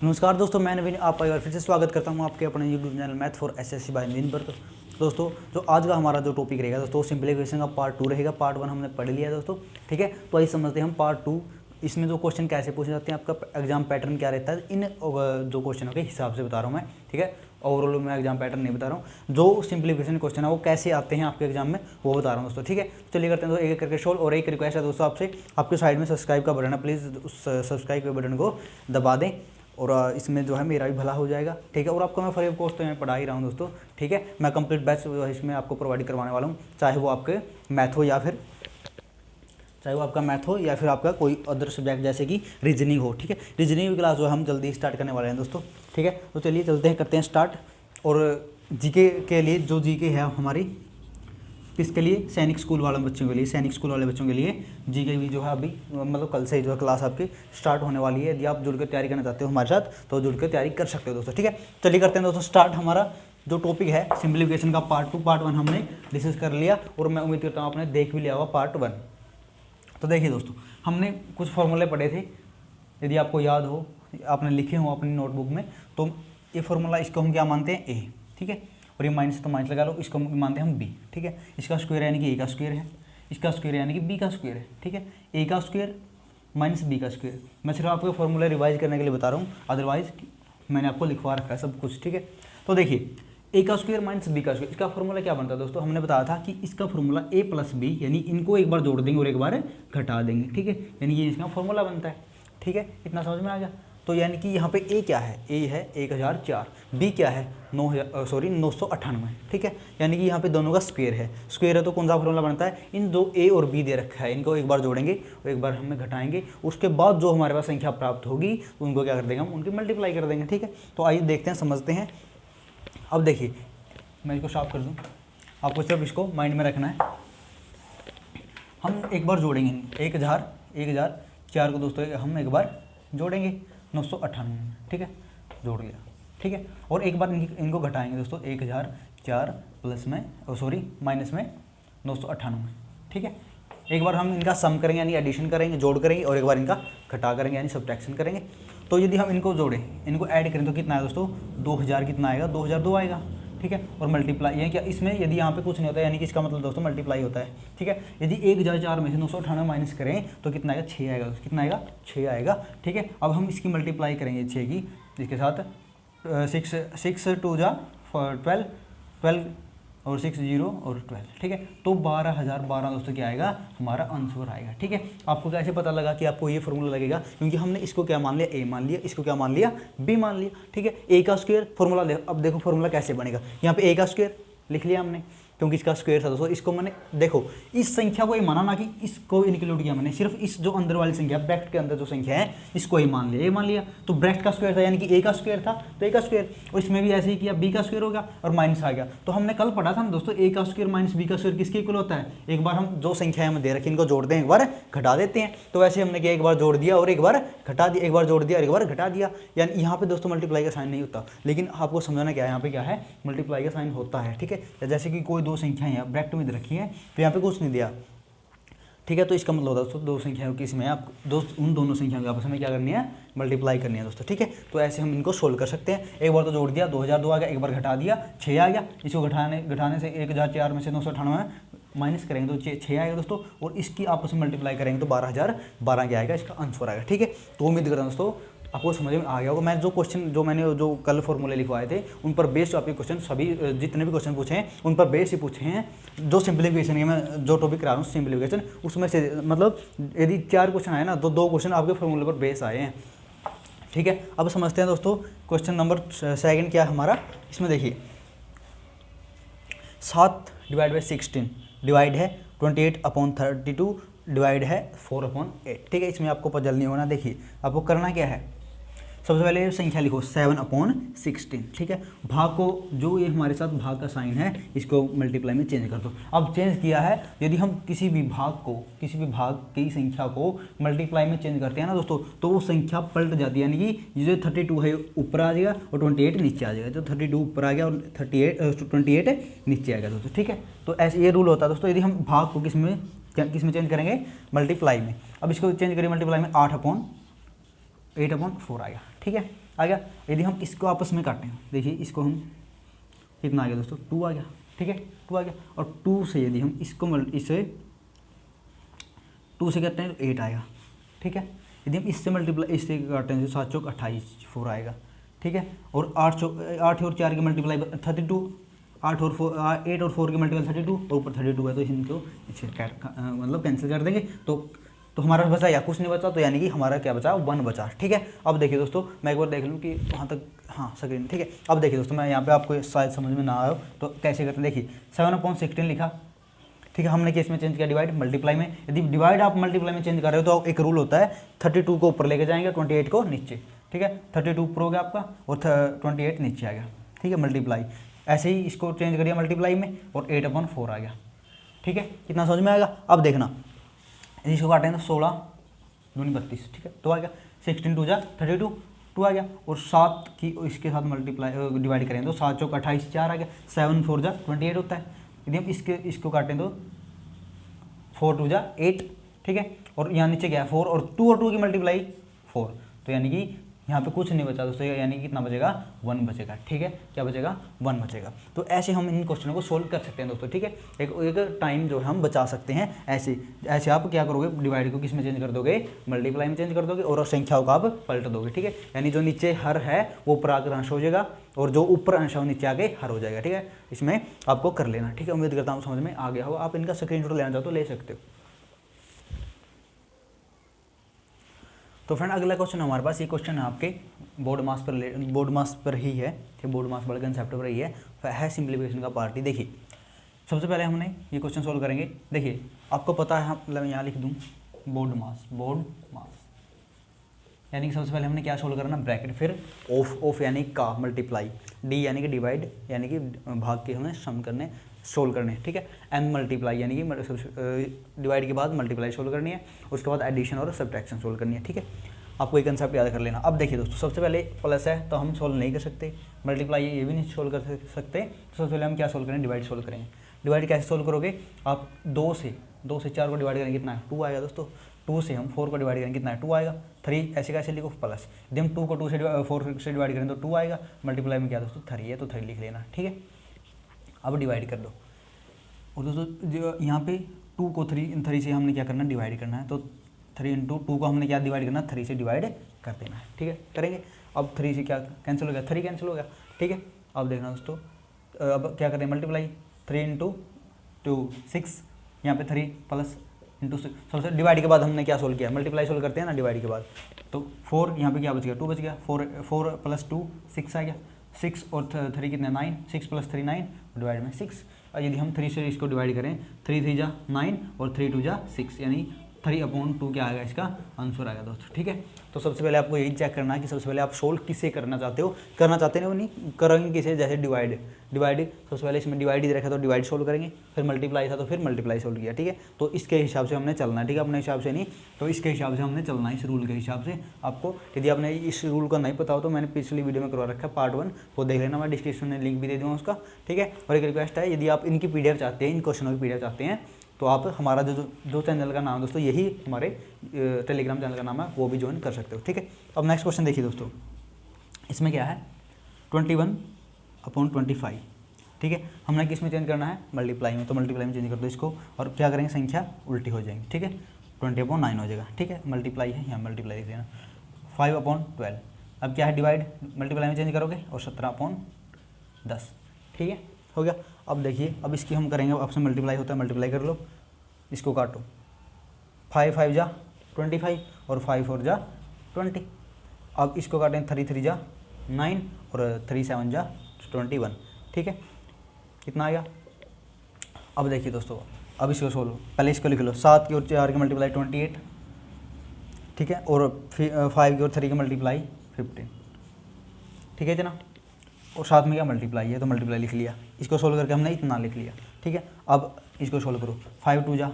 नमस्कार दोस्तों, मैं नवीन आपका एक बार फिर से स्वागत करता हूं आपके अपने YouTube channel math for SSC by Naveen पर। दोस्तों जो आज का हमारा जो टॉपिक रहेगा दोस्तों, सिंप्लीफिकेशन का पार्ट 2 रहेगा। पार्ट 1 हमने पढ़ लिया है दोस्तों, ठीक है। तो आइए समझते हैं हम पार्ट 2। इसमें जो क्वेश्चन कैसे पूछे जाते हैं, आपका एग्जाम पैटर्न क्या रहता है, इन जो क्वेश्चनों के हिसाब से बता रहा हूँ मैं, ठीक है। ओवरऑल मैं एग्जाम पैटर्न नहीं बता रहा हूँ, जो सिंप्लीफिकेशन क्वेश्चन है वो कैसे आते हैं आपके एग्जाम में वो बता रहा हूँ दोस्तों, ठीक है। चलिए करते हैं दोस्तों एक एक करके सोल्व। और एक रिक्वेस्ट है दोस्तों आपसे, आपके साइड में सब्सक्राइब का बटन है, प्लीज़ उस सब्सक्राइब के बटन को दबा दें और इसमें जो है मेरा भी भला हो जाएगा, ठीक है। और आपको मैं फ्री ऑफ कॉस्ट तो मैं पढ़ा ही रहा हूँ दोस्तों, ठीक है। मैं कंप्लीट बैच इसमें आपको प्रोवाइड करवाने वाला हूँ, चाहे वो आपके मैथ हो या फिर आपका कोई अदर सब्जेक्ट जैसे कि रीजनिंग हो, ठीक है। रीजनिंग की क्लास जो है हम जल्दी स्टार्ट करने वाले हैं दोस्तों, ठीक है। तो चलिए चलते हैं, करते हैं स्टार्ट। और जीके के लिए जो जीके है हमारी, किसके लिए, सैनिक स्कूल वाले बच्चों के लिए, सैनिक स्कूल वाले बच्चों के लिए जीके भी जो है अभी मतलब कल से ही जो है क्लास आपकी स्टार्ट होने वाली है। यदि आप जुड़ कर तैयारी करना चाहते हो हमारे साथ तो जुड़ कर तैयारी कर सकते हो दोस्तों, ठीक है। चलिए करते हैं दोस्तों स्टार्ट। हमारा जो टॉपिक है सिंप्लीफिकेशन का पार्ट 2, पार्ट 1 हमने डिस्कस कर लिया और मैं उम्मीद करता हूँ आपने देख भी लिया होगा पार्ट 1। तो देखिए दोस्तों, हमने कुछ फॉर्मूले पढ़े थे, यदि आपको याद हो, आपने लिखे हो अपनी नोटबुक में, तो ये फॉर्मूला इसको हम क्या मानते हैं, ए, ठीक है। और ये माइनस तो माइनस लगा लो, इसको मानते हैं हम बी, ठीक है। इसका स्क्वायर यानी कि ए का स्क्वायर है, इसका स्क्वायर यानी कि बी का स्क्वायर है, ठीक है। ए का स्क्वायर माइनस बी का स्क्वायर। मैं सिर्फ आपको फॉर्मूला रिवाइज करने के लिए बता रहा हूँ, अदरवाइज मैंने आपको लिखवा रखा है सब कुछ, ठीक है। तो देखिए ए का स्क्वायर माइनस बी का स्क्वायर, इसका फॉर्मूला क्या बनता है दोस्तों, हमने बताया था कि इसका फॉर्मूला ए प्लस बी, यानी इनको एक बार जोड़ देंगे और एक बार घटा देंगे, ठीक है। यानी ये इसका फॉर्मूला बनता है, ठीक है। इतना समझ में आ गया। तो यानी कि यहाँ पे ए क्या है, ए है 1004, बी क्या है 998, ठीक है। यानी कि यहाँ पे दोनों का स्क्वायर है, स्क्वायर है तो कौन सा फॉर्मूला बनता है, इन दो ए और बी दे रखा है, इनको एक बार जोड़ेंगे और एक बार हमें घटाएंगे, उसके बाद जो हमारे पास संख्या प्राप्त होगी उनको क्या कर देंगे हम, उनकी मल्टीप्लाई कर देंगे, ठीक है। तो आइए देखते हैं, समझते हैं। अब देखिए मैं इसको साफ कर दूँ, आपको सिर्फ इसको माइंड में रखना है। हम एक बार जोड़ेंगे 1004 को दोस्तों हम एक बार जोड़ेंगे 998, ठीक है, जोड़ लिया, ठीक है। और एक बार इनको घटाएंगे दोस्तों, 1004 प्लस में माइनस में 998, ठीक है। एक बार हम इनका सम करेंगे यानी एडिशन करेंगे, जोड़ करेंगे, और एक बार इनका घटा करेंगे यानी सब्ट्रैक्शन करेंगे। तो यदि हम इनको जोड़ें, इनको ऐड करें तो कितना है दोस्तों, 2000 कितना आएगा, 2002 आएगा, ठीक है। और मल्टीप्लाई ये क्या, इसमें यदि यहाँ पे कुछ नहीं होता है यानी कि इसका मतलब दोस्तों मल्टीप्लाई होता है, ठीक है। यदि 1004 में से 998 माइनस करें तो कितना आएगा, 6 आएगा, कितना आएगा, 6 आएगा, ठीक है। अब हम इसकी मल्टीप्लाई करेंगे 6 की, इसके साथ 6 2 जा 12 और 6 0 और 12, ठीक है। तो 12,012 दोस्तों क्या आएगा, हमारा आंसर आएगा, ठीक है। आपको कैसे पता लगा कि आपको ये फॉर्मूला लगेगा, क्योंकि हमने इसको क्या मान लिया, ए मान लिया, इसको क्या मान लिया, बी मान लिया, ठीक है। ए का स्क्वायर फॉर्मूला, अब देखो फॉर्मूला कैसे बनेगा। यहाँ पे ए का स्क्वायर लिख लिया हमने, क्योंकि इसका स्क्वायर था दोस्तों, इसको मैंने देखो इस संख्या को ही माना, ना कि इसको इंक्लूड किया मैंने, सिर्फ इस जो अंदर वाली संख्या ब्रैकेट के अंदर जो संख्या है इसको ही मान लिया, ये मान लिया। तो ब्रैकेट का स्क्वायर था यानी कि ए का स्क्वायर था, तो ए का स्क्वायर, और इसमें भी ऐसे ही किया, बी का स्क्वायर हो गया और माइनस आ गया। तो हमने कल पढ़ा था ना दोस्तों, ए का स्क्वायर माइनस बी का स्क्वायर किसके इक्वल होता है, एक बार हम जो संख्या हमें दे रखी इनको जोड़ते हैं, एक बार घटा देते हैं। तो वैसे हमने किया, एक बार जोड़ दिया और एक बार घटा दिया, एक बार जोड़ दिया और एक बार घटा दिया। यानी यहाँ पे दोस्तों मल्टीप्लाई का साइन नहीं होता, लेकिन आपको समझाना क्या है, यहाँ पे क्या है, मल्टीप्लाई का साइन होता है, ठीक है। जैसे कि कोई दो संख्याएं हैं ब्रैकेट में रखी है तो यहाँ पे कुछ नहीं दिया, ठीक है। तो इसका मतलब होता है दोस्तों, दो संख्याओं की इसमें आप उन दोनों संख्याओं की आपस में क्या करनी है, मल्टीप्लाई करनी है दोस्तों, ठीक है। तो ऐसे हम इनको सोल्व कर सकते हैं। एक बार तो जोड़ दिया 2002 आ गया, एक बार घटा दिया 6 आ गया, इसको घटाने से 1004 में से 998 माइनस करेंगे तो 6 आएगा दोस्तों, और इसकी आपस में मल्टीप्लाई करेंगे तो 12,012 क्या आएगा, इसका आंसर आएगा, ठीक है। तो उम्मीद करता हूँ दोस्तों आपको समझ में आ गया होगा। मैं जो मैंने कल फॉर्मूले लिखवाए थे उन पर बेस्ड आपके क्वेश्चन, सभी जितने भी क्वेश्चन पूछे हैं उन पर बेस्ड ही पूछे हैं। जो सिंप्लीफिकेशन है, मैं जो टॉपिक करा रहा हूँ सिंप्लीफिकेशन, उसमें से मतलब यदि 4 क्वेश्चन आए ना तो 2 क्वेश्चन आपके फॉर्मूले पर बेस आए हैं, ठीक है। अब समझते हैं दोस्तों क्वेश्चन नंबर 2 क्या है हमारा। इसमें देखिए 7 डिवाइड बाई 16 डिवाइड है 28/32 डिवाइड है 4/8, ठीक है। इसमें आपको पजल नहीं होना। देखिए आपको करना क्या है, सबसे पहले संख्या लिखो 7/16, ठीक है। भाग को, जो ये हमारे साथ भाग का साइन है इसको मल्टीप्लाई में चेंज कर दो। अब चेंज किया है, यदि हम किसी भी भाग की संख्या को मल्टीप्लाई में चेंज करते हैं ना दोस्तों, तो वो संख्या पलट जाती है, यानी कि जो 32 है ऊपर आ जाएगा और 28 नीचे आ जाएगा। जो 32 ऊपर आ गया और 28 नीचे आएगा दोस्तों, ठीक है। तो ऐसे ये रूल होता है दोस्तों, यदि हम भाग को किस में चेंज करेंगे, मल्टीप्लाई में। अब इसको चेंज करिए मल्टीप्लाई में, 8/8 8/4 आएगा, ठीक है, आ गया। यदि हम इसको आपस में काटें, देखिए इसको हम कितना आ गया दोस्तों, 2 आ गया, ठीक है, 2 आ गया। और 2 से यदि हम इसको इसे 2 से करते हैं तो 8 आएगा, ठीक है। यदि हम इससे मल्टीप्लाई इससे काटते हैं तो 7 चौक 28 4 आएगा, ठीक है। और 8 और 4 की मल्टीप्लाई 32, 8 और 4 की मल्टीप्लाई 32 और ऊपर 32 है, तो इनको मतलब कैंसिल कर देंगे। तो हमारा बचा या कुछ नहीं बचा, तो यानी कि हमारा क्या बचा, 1 बचा, ठीक है। अब देखिए दोस्तों, मैं एक बार देख लूँ कि वहाँ तक, हाँ स्क्रीन, ठीक है। अब देखिए दोस्तों, मैं यहाँ पे आपको शायद समझ में ना आया हो तो कैसे करते हैं, देखिए 7/16 लिखा, ठीक है। हमने केस में चेंज किया डिवाइड मल्टीप्लाई में। यदि डिवाइड आप मल्टीप्लाई में चेंज कर रहे हो तो एक रूल होता है, 32 को ऊपर लेके जाएंगे, 28 को नीचे, ठीक है। 32 ऊपर हो गया आपका और 28 नीचे आ गया, ठीक है, मल्टीप्लाई। ऐसे ही इसको चेंज करिए मल्टीप्लाई में और 8/4 आ गया, ठीक है। कितना समझ में आएगा। अब देखना, इसको काटें तो 16 दूनी 32, ठीक है, तो आ गया 16 2 जा 32, 2 आ गया। और 7 की इसके साथ मल्टीप्लाई डिवाइड करें तो 7 चौक 28 4 आ गया, 7 4 जा 28 होता है। यदि हम इसको काटें तो 4 2 जा 8, ठीक है। और यहाँ नीचे क्या है 4 और 2 की मल्टीप्लाई 4, तो यानी कि यहाँ पे कुछ नहीं बचा दोस्तों, यानी कि कितना बचेगा, 1 बचेगा, ठीक है। क्या बचेगा, 1 बचेगा। तो ऐसे हम इन क्वेश्चनों को सोल्व कर सकते हैं दोस्तों, ठीक है। एक टाइम जो है हम बचा सकते हैं। ऐसे आप क्या करोगे, डिवाइड को किस में चेंज कर दोगे, मल्टीप्लाई में चेंज कर दोगे और संख्याओं को आप पलट दोगे, ठीक है। यानी जो नीचे हर है वो ऊपर आकर अंश हो जाएगा और जो ऊपर अंश है वो नीचे आके हर हो जाएगा, ठीक है। इसमें आपको कर लेना, ठीक है। उम्मीद करता हूँ समझ में आ गया हो। आप इनका स्क्रीनशॉट लेना चाहो तो ले सकते हो। तो फ्रेंड अगला क्वेश्चन हमारे पास, ये क्वेश्चन है आपके बोर्ड मास पर ही है, ठीक, बोर्ड मास बड़े कंसेप्ट पर ही है सिंप्लीफिकेशन का पार्ट ही। देखिए सबसे पहले हमने ये क्वेश्चन सोल्व करेंगे। देखिए आपको पता है, मतलब यहाँ लिख दूँ बोर्ड मास, यानी कि सबसे पहले हमने क्या सोल्व करना, ब्रैकेट, फिर ऑफ यानी का मल्टीप्लाई, डी यानी कि डिवाइड यानी कि भाग के हमें सम करने सोल्व करने, ठीक है। एम मल्टीप्लाई यानी कि डिवाइड के बाद मल्टीप्लाई सोल्व करनी है, उसके बाद एडिशन और सब्ट्रैक्शन सोल्व करनी है, ठीक है। आपको ये कंसेप्ट याद कर लेना। अब देखिए दोस्तों, सबसे पहले प्लस है तो हम सोल्व नहीं कर सकते, मल्टीप्लाई ये भी नहीं सोल्व कर सकते, तो सबसे पहले हम क्या सोल्व करेंगे, डिवाइड सोल्व करेंगे। डिवाइड कैसे सोल्व करोगे आप, 2 से 4 को डिवाइड करेंगे कितना है, 2 आएगा दोस्तों। 2 से हम 4 को डिवाइड करेंगे कितना है, 2 आएगा। 3 ऐसे कैसे लिखो, प्लस। यदि हम 2 को 4 से डिवाइड करें तो 2 आएगा। मल्टीप्लाई में क्या दोस्तों 3 है तो 3 लिख लेना, ठीक है। अब डिवाइड कर दो। और दोस्तों जो यहाँ पे 2 को 3 से हमने क्या करना, डिवाइड करना है, तो 3 × 2 को हमने क्या डिवाइड करना, 3 से डिवाइड कर देना है, ठीक है, करेंगे। अब 3 से क्या कैंसिल हो गया, 3 कैंसिल हो गया, ठीक है। अब देखना दोस्तों, अब क्या करें, मल्टीप्लाई 3 × 2 6, यहाँ पे 3 प्लस इंटू 6। सबसे डिवाइड के बाद हमने क्या सोल्व किया, मल्टीप्लाई सोल्व करते हैं ना डिवाइड के बाद, तो 4 यहाँ पे क्या बच गया, 2 बच गया। 4 + 2 6 आ गया। 6 और 3 कितने, 9, 6 + 3 9, डिवाइड में 6। और यदि हम 3 से इसको डिवाइड करें, 3 3 जा 9 और 3 2 जा 6, यानी 3/2 क्या आएगा, इसका आंसर आएगा दोस्तों, ठीक है। तो सबसे पहले आपको यही चेक करना है कि सबसे पहले आप सोल्व किसे करना चाहते हो, नहीं करेंगे किसे, जैसे डिवाइड सबसे पहले इसमें डिवाइड ही रखा तो डिवाइड सोल्व करेंगे, फिर मल्टीप्लाई था तो फिर मल्टीप्लाई सोल्व किया, ठीक है। तो इसके हिसाब से हमने चलना है, ठीक है, अपने हिसाब से नहीं, तो इसके हिसाब से हमने चलना है, इस रूल के हिसाब से। आपको यदि आपने इस रूल का नहीं पता हो तो मैंने पिछली वीडियो में करवा रखा है पार्ट 1, वो देख लेना, मैं डिस्क्रिप्शन में लिंक भी दे दूँगा उसका, ठीक है। और एक रिक्वेस्ट है, यदि आप इनकी PDF चाहते हैं, इन क्वेश्चनों की PDF चाहते हैं, तो आप हमारा जो चैनल का नाम है दोस्तों, यही हमारे टेलीग्राम चैनल का नाम है, वो भी ज्वाइन कर सकते हो, ठीक है। अब नेक्स्ट क्वेश्चन देखिए दोस्तों, इसमें क्या है 21/25, ठीक है। हमने किस में चेंज करना है, मल्टीप्लाई में, तो मल्टीप्लाई में चेंज कर दो इसको, और क्या करेंगे, संख्या उल्टी हो जाएंगी, ठीक है। 20/9 हो जाएगा, ठीक है, मल्टीप्लाई है, यहाँ मल्टीप्लाई लिख देना। 5/12, अब क्या है, डिवाइड मल्टीप्लाई में चेंज करोगे, और 17/10, ठीक है, हो गया। अब देखिए, अब इसकी हम करेंगे, आपसे मल्टीप्लाई होता है, मल्टीप्लाई कर लो, इसको काटो, 5 5 जा 25 और 5 4 जा 20। अब इसको काटें, 3 3 जा 9 और 3 7 जा 21, ठीक है, कितना आएगा। अब देखिए दोस्तों, अब इसको सोल्व, पहले इसको लिख लो, 7 की और 4 की मल्टीप्लाई 28, ठीक है, और 5 की और 3 की मल्टीप्लाई 15, ठीक है जना। और साथ में क्या मल्टीप्लाई है, तो मल्टीप्लाई लिख लिया, इसको सोल्व करके हमने इतना लिख लिया, ठीक है। अब इसको सोल्व करो, 5 2 जा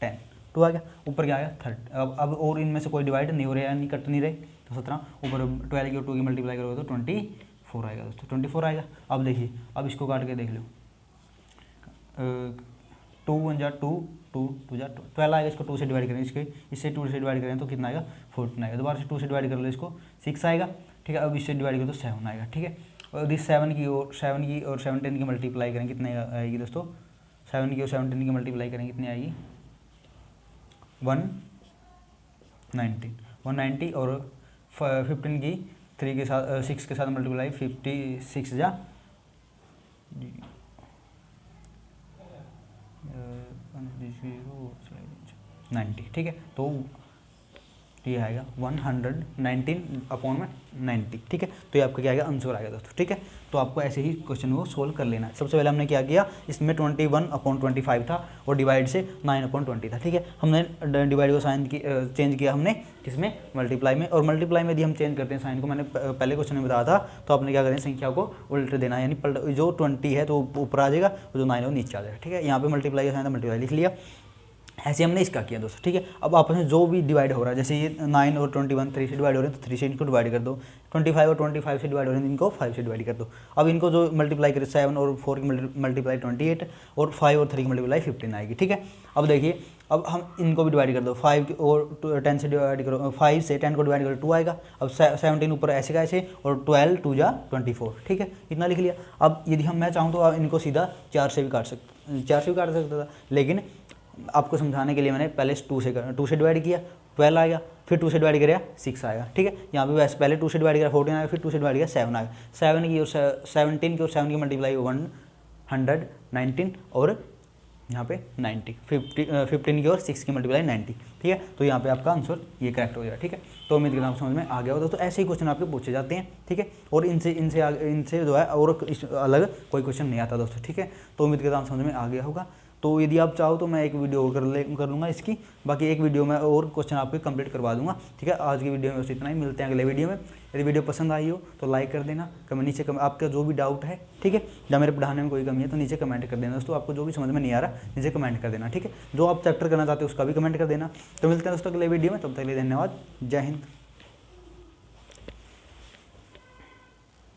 10, 2 आ गया, ऊपर क्या आया 30। अब और इनमें से कोई डिवाइड नहीं हो रहा है, नहीं कट नहीं रहे, तो 17, ऊपर 12 की और 2 की मल्टीप्लाई करोगे तो 24 आएगा दोस्तों, 24 आएगा। अब देखिए, अब इसको काट के देख लो, 2 1 जा 2, 2 2 जा 12 आएगा। इसको 2 से डिवाइड करें, इससे 2 से डिवाइड करें तो कितना आएगा 14 आएगा। दोबारा से 2 से डिवाइड कर लो इसको 6 आएगा, ठीक है। अब इससे डिवाइड करें तो 7 आएगा, ठीक है। और इस 7 की और 17 की मल्टीप्लाई करें कितने आएगी दोस्तों, 7 की और 17 की मल्टीप्लाई करें कितनी आएगी 190 और 15 की 3 के साथ 6 के साथ मल्टीप्लाई 56 जा 90, ठीक है। तो ये आएगा 119/90, ठीक है। तो ये आपका क्या आएगा आंसर आएगा दोस्तों, ठीक है। तो आपको ऐसे ही क्वेश्चन को सोल्व कर लेना है। सबसे पहले हमने क्या किया, इसमें 21/25 था और डिवाइड से 9/20 था, ठीक है। हमने डिवाइड को साइन की चेंज किया हमने किसमें, मल्टीप्लाई में। और मल्टीप्लाई में यदि हम चेंज करते हैं साइन को, मैंने पहले क्वेश्चन में बताया था, तो आपने क्या करें संख्या को उल्ट देना है, यानी जो 20 है तो ऊपर आ जाएगा, जो 9 है वो नीचे आ जाएगा, ठीक है। यहाँ पे मल्टीप्लाई का साइन था, मल्टीप्लाई लिख लिया। ऐसे हमने इसका किया दोस्तों, ठीक है। अब आपस में जो भी डिवाइड हो रहा है, जैसे ये 9 और 21 3 से डिवाइड हो रहे हैं तो 3 से इनको डिवाइड कर दो। 25 और 25 से डिवाइड हो रहे हैं इनको 5 से डिवाइड कर दो। अब इनको जो मल्टीप्लाई करें 7 और 4 की मल्टीप्लाई 28 और 5 और 3 की मल्टीप्लाई 15 आएगी, ठीक है। अब देखिए, अब हम इनको भी डिवाइड कर दो, 5 और 10 से डिवाइड करो, 5 से 10 को डिवाइड करो 2 आएगा। अब 17 ऊपर ऐसे का ऐसे और 12 2 जा 24, ठीक है। इतना लिख लिया। अब यदि मैं चाहूँ तो इनको सीधा 4 से भी काट सकता था, लेकिन आपको समझाने के लिए मैंने पहले 2 से डिवाइड किया 12 आएगा, फिर 2 से डिवाइड किया 6 आएगा, ठीक है। यहाँ पे वैसे पहले 2 से डिवाइड किया 14 आएगा, फिर 2 से डिवाइड किया 7 आएगा। 7 की और 17 की और 7 की मल्टीप्लाई 119 और यहाँ पे 90, 15 की और 6 की मल्टीप्लाई 90, ठीक है। तो यहाँ पे आपका आंसर ये करेक्ट हो जाएगा, ठीक है। तो उम्मीद करता हूँ समझ में आ गया होगा। तो ऐसे ही क्वेश्चन आपके पूछे जाते हैं, ठीक है। और इनसे जो है और अलग कोई क्वेश्चन नहीं आता दोस्तों, ठीक है। तो उम्मीद करता हूँ समझ में आ गया होगा। तो यदि आप चाहो तो मैं एक वीडियो और कर लूँगा इसकी, बाकी एक वीडियो में और क्वेश्चन आपके कंप्लीट करवा दूंगा, ठीक है। आज की वीडियो में बस इतना ही, मिलते हैं अगले वीडियो में। यदि वीडियो पसंद आई हो तो लाइक कर देना, नीचे आपका जो भी डाउट है, ठीक है, या मेरे पढ़ाने में कोई कमी है तो नीचे कमेंट कर देना दोस्तों। आपको जो भी समझ में नहीं आ रहा नीचे कमेंट कर देना, ठीक है। जो आप चैप्टर करना चाहते हो उसका भी कमेंट कर देना। तो मिलते हैं दोस्तों अगले वीडियो में, तब तक के लिए धन्यवाद। जय हिंद।